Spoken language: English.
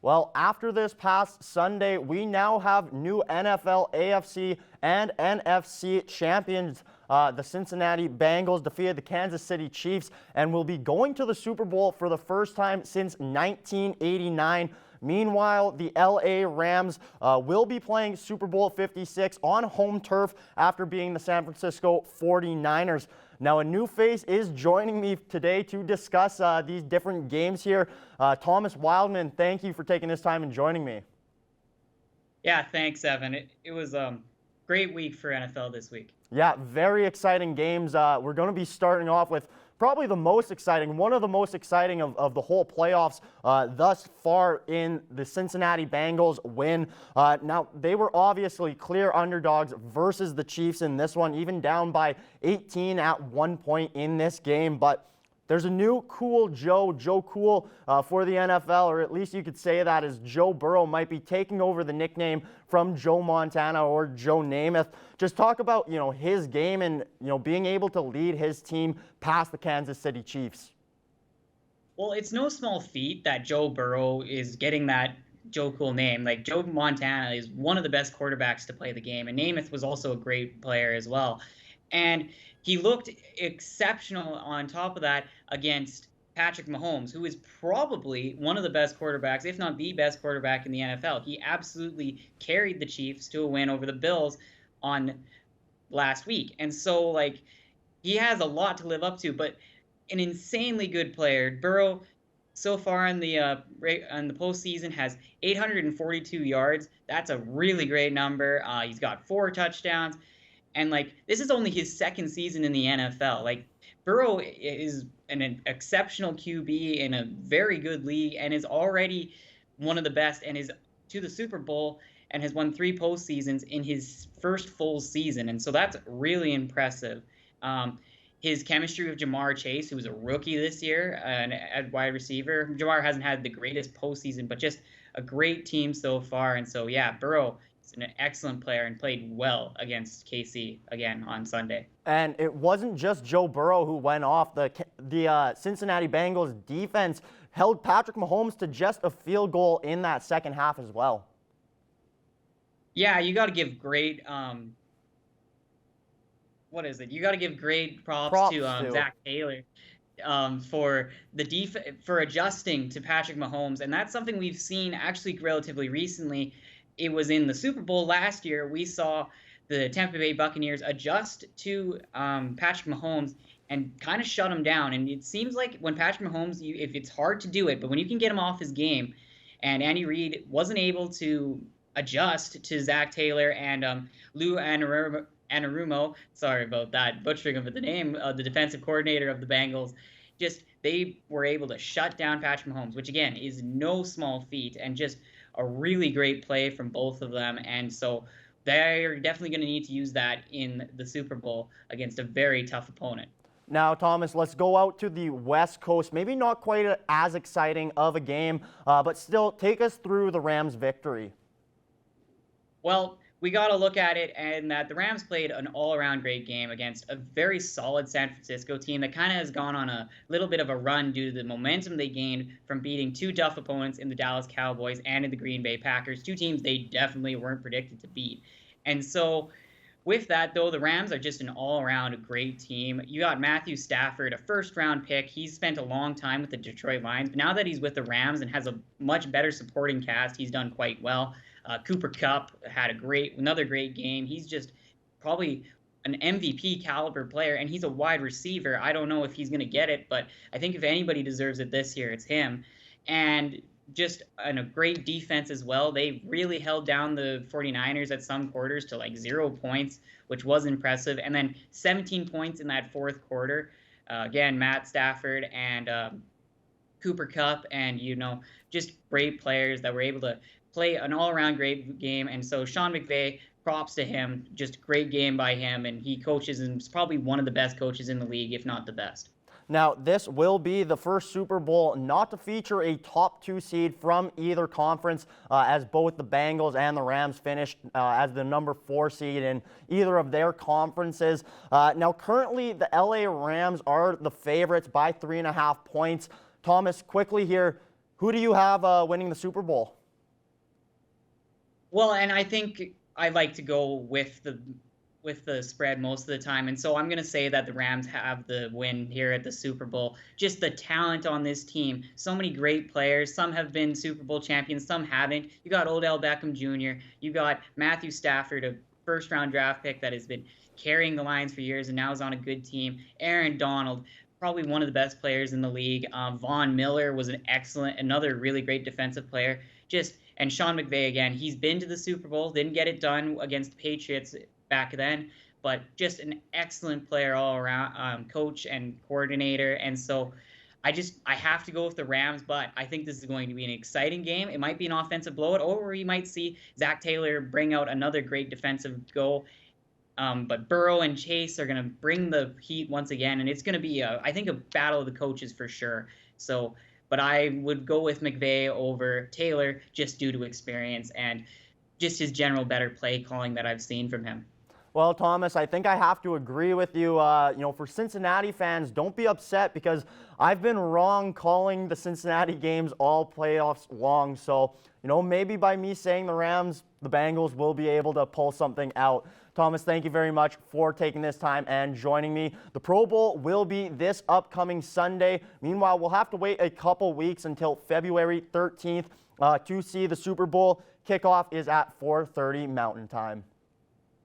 Well, after this past Sunday, we now have new NFL, AFC, and NFC champions. The Cincinnati Bengals defeated the Kansas City Chiefs and will be going to the Super Bowl for the first time since 1989. Meanwhile, the LA Rams will be playing Super Bowl 56 on home turf after beating the San Francisco 49ers. Now, a new face is joining me today to discuss these different games here. Thomas Wildman, thank you for taking this time and joining me. Yeah, thanks, Evan. It was a great week for NFL this week. Yeah, very exciting games. We're going to be starting off with probably the most exciting, one of the most exciting of the whole playoffs thus far in the Cincinnati Bengals win. Now, they were obviously clear underdogs versus the Chiefs in this one, even down by 18 at one point in this game. But there's a new cool Joe Cool for the NFL, or at least you could say that, as Joe Burrow might be taking over the nickname from Joe Montana or Joe Namath. Just talk about, his game and, being able to lead his team past the Kansas City Chiefs. Well, it's no small feat that Joe Burrow is getting that Joe Cool name. Like, Joe Montana is one of the best quarterbacks to play the game, and Namath was also a great player as well. And he looked exceptional on top of that against Patrick Mahomes, who is probably one of the best quarterbacks, if not the best quarterback in the NFL. He absolutely carried the Chiefs to a win over the Bills on last week. And so, he has a lot to live up to, but an insanely good player. Burrow, so far in the postseason, has 842 yards. That's a really great number. He's got 4 touchdowns. And, this is only his second season in the NFL. Burrow is an exceptional QB in a very good league and is already one of the best and is to the Super Bowl and has won 3 postseasons in his first full season. And so that's really impressive. His chemistry with Jamar Chase, who was a rookie this year at wide receiver. Jamar hasn't had the greatest postseason, but just a great team so far. And so, yeah, Burrow is an excellent player and played well against KC again on Sunday. And it wasn't just Joe Burrow who went off. The Cincinnati Bengals defense held Patrick Mahomes to just a field goal in that second half as well. Yeah, you got to give great You got to give great props to Zach Taylor for adjusting to Patrick Mahomes, and that's something we've seen actually relatively recently. It was in the Super Bowl last year. We saw the Tampa Bay Buccaneers adjust to Patrick Mahomes and kind of shut him down. And it seems like when Patrick Mahomes, if it's hard to do it, but when you can get him off his game, and Andy Reid wasn't able to adjust to Zach Taylor and Lou Anarumo, sorry about that, butchering of the name, the defensive coordinator of the Bengals, they were able to shut down Patrick Mahomes, which again is no small feat, and just a really great play from both of them. And so they're definitely going to need to use that in the Super Bowl against a very tough opponent. Now, Thomas, let's go out to the West Coast. Maybe not quite as exciting of a game, but still take us through the Rams' victory. Well, we got to look at it and that the Rams played an all-around great game against a very solid San Francisco team that kind of has gone on a little bit of a run due to the momentum they gained from beating 2 tough opponents in the Dallas Cowboys and in the Green Bay Packers, 2 teams they definitely weren't predicted to beat. And so with that, though, the Rams are just an all-around great team. You got Matthew Stafford, a first-round pick. He's spent a long time with the Detroit Lions, but now that he's with the Rams and has a much better supporting cast, he's done quite well. Cooper Kupp had another great game. He's just probably an MVP caliber player, and he's a wide receiver. I don't know if he's going to get it, but I think if anybody deserves it this year, it's him. And just a great defense as well. They really held down the 49ers at some quarters to 0 points, which was impressive. And then 17 points in that fourth quarter. Again, Matt Stafford and Cooper Kupp, and just great players that were able to play an all-around great game. And so Sean McVay, props to him, just great game by him, and he coaches and is probably one of the best coaches in the league, if not the best. Now, this will be the first Super Bowl not to feature a top 2 seed from either conference, as both the Bengals and the Rams finished as the number 4 seed in either of their conferences. Now, currently, the LA Rams are the favorites by 3.5 points. Thomas, quickly here, Who do you have winning the Super Bowl? Well, and I think I like to go with the spread most of the time. And so I'm going to say that the Rams have the win here at the Super Bowl. Just the talent on this team. So many great players. Some have been Super Bowl champions, some haven't. You got Odell Beckham Jr., you got Matthew Stafford, a first-round draft pick that has been carrying the Lions for years and now is on a good team. Aaron Donald, probably one of the best players in the league. Von Miller was another really great defensive player. And Sean McVay, again, he's been to the Super Bowl, didn't get it done against the Patriots back then, but just an excellent player all around, coach and coordinator. And so I have to go with the Rams, but I think this is going to be an exciting game. It might be an offensive blowout, or you might see Zach Taylor bring out another great defensive goal. But Burrow and Chase are going to bring the heat once again, and it's going to be, I think, a battle of the coaches for sure. But I would go with McVay over Taylor just due to experience and just his general better play calling that I've seen from him. Well, Thomas, I think I have to agree with you. For Cincinnati fans, don't be upset because I've been wrong calling the Cincinnati games all playoffs long. So, maybe by me saying the Rams, the Bengals will be able to pull something out. Thomas, thank you very much for taking this time and joining me. The Pro Bowl will be this upcoming Sunday. Meanwhile, we'll have to wait a couple weeks until February 13th to see the Super Bowl. Kickoff is at 4:30 Mountain Time.